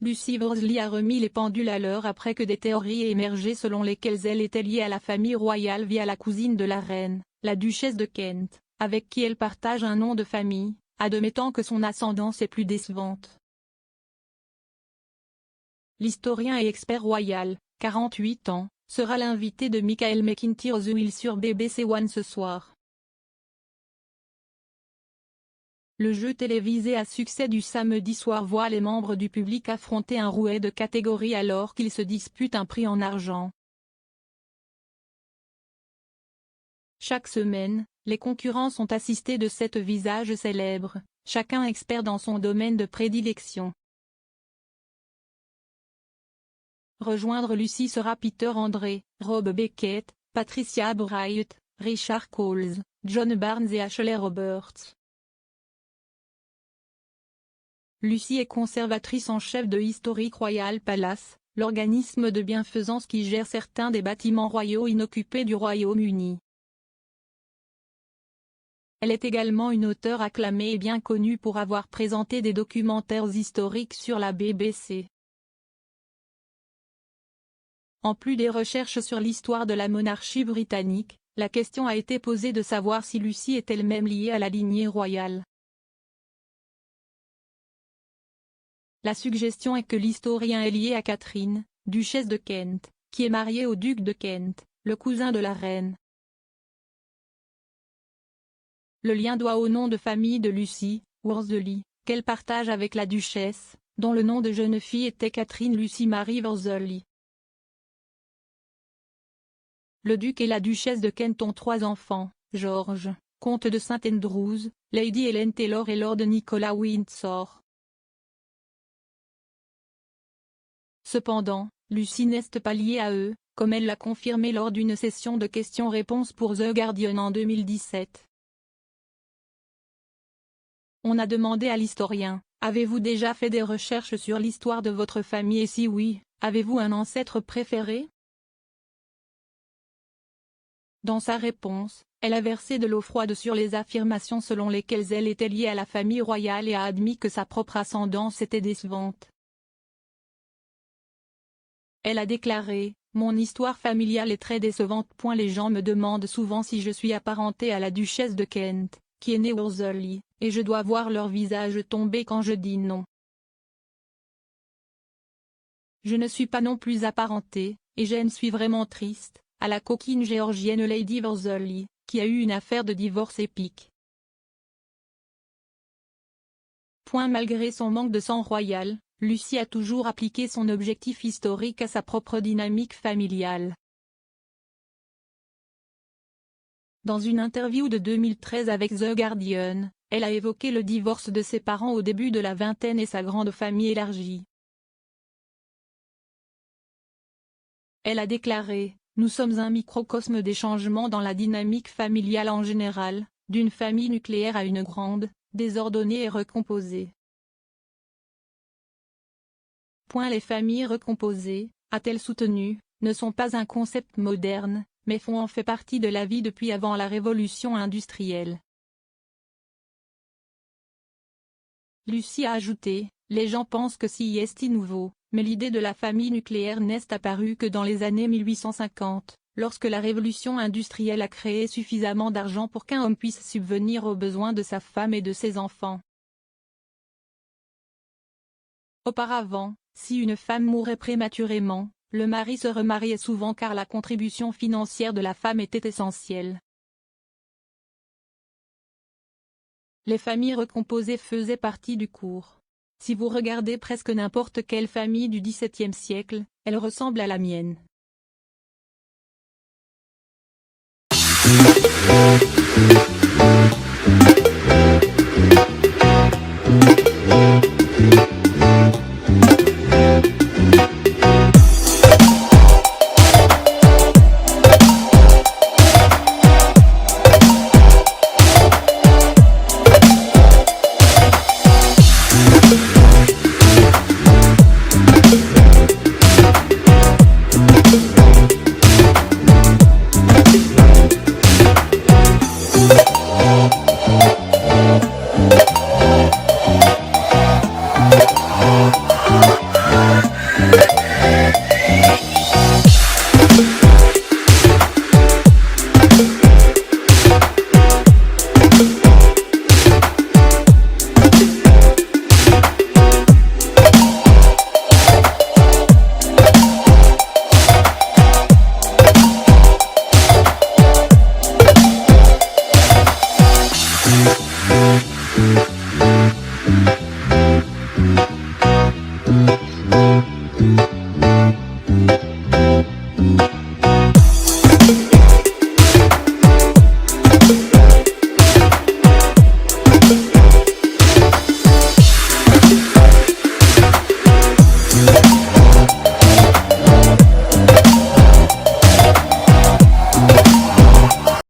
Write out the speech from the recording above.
Lucy Worsley a remis les pendules à l'heure après que des théories aient émergé selon lesquelles elle était liée à la famille royale via la cousine de la reine, la duchesse de Kent, avec qui elle partage un nom de famille, admettant que son ascendance est plus décevante. L'historien et expert royal, 48 ans, sera l'invité de Michael McIntyre The Hill sur BBC One ce soir. Le jeu télévisé à succès du samedi soir voit les membres du public affronter un rouet de catégories alors qu'ils se disputent un prix en argent. Chaque semaine, les concurrents sont assistés de 7 visages célèbres, chacun expert dans son domaine de prédilection. Rejoindre Lucy sera Peter Andre, Rob Beckett, Patricia Bright, Richard Coles, John Barnes et Ashley Roberts. Lucy est conservatrice en chef de Historic Royal Palace, l'organisme de bienfaisance qui gère certains des bâtiments royaux inoccupés du Royaume-Uni. Elle est également une auteure acclamée et bien connue pour avoir présenté des documentaires historiques sur la BBC. En plus des recherches sur l'histoire de la monarchie britannique, la question a été posée de savoir si Lucy est elle-même liée à la lignée royale. La suggestion est que l'historien est lié à Catherine, duchesse de Kent, qui est mariée au duc de Kent, le cousin de la reine. Le lien doit au nom de famille de Lucy, Worsley, qu'elle partage avec la duchesse, dont le nom de jeune fille était Catherine Lucy Marie Worsley. Le duc et la duchesse de Kent ont 3 enfants, George, comte de St Andrews, Lady Helen Taylor et Lord Nicholas Windsor. Cependant, Lucy n'est pas liée à eux, comme elle l'a confirmé lors d'une session de questions-réponses pour The Guardian en 2017. On a demandé à l'historien, « Avez-vous déjà fait des recherches sur l'histoire de votre famille et si oui, avez-vous un ancêtre préféré ?» Dans sa réponse, elle a versé de l'eau froide sur les affirmations selon lesquelles elle était liée à la famille royale et a admis que sa propre ascendance était décevante. Elle a déclaré, « Mon histoire familiale est très décevante. Les gens me demandent souvent si je suis apparentée à la duchesse de Kent, qui est née Worsley, et je dois voir leur visage tomber quand je dis non. Je ne suis pas non plus apparentée, et je ne suis vraiment triste, à la coquine géorgienne Lady Worsley, qui a eu une affaire de divorce épique. » Malgré son manque de sang royal, Lucy a toujours appliqué son objectif historique à sa propre dynamique familiale. Dans une interview de 2013 avec The Guardian, elle a évoqué le divorce de ses parents au début de la vingtaine et sa grande famille élargie. Elle a déclaré, « Nous sommes un microcosme des changements dans la dynamique familiale en général, d'une famille nucléaire à une grande, désordonnée et recomposée. » Les familles recomposées, a-t-elle soutenu, ne sont pas un concept moderne, mais font en fait partie de la vie depuis avant la révolution industrielle. Lucy a ajouté, « Les gens pensent que c'est nouveau, mais l'idée de la famille nucléaire n'est apparue que dans les années 1850, lorsque la révolution industrielle a créé suffisamment d'argent pour qu'un homme puisse subvenir aux besoins de sa femme et de ses enfants. Auparavant, si une femme mourait prématurément, le mari se remariait souvent car la contribution financière de la femme était essentielle. Les familles recomposées faisaient partie du cours. Si vous regardez presque n'importe quelle famille du XVIIe siècle, elle ressemble à la mienne.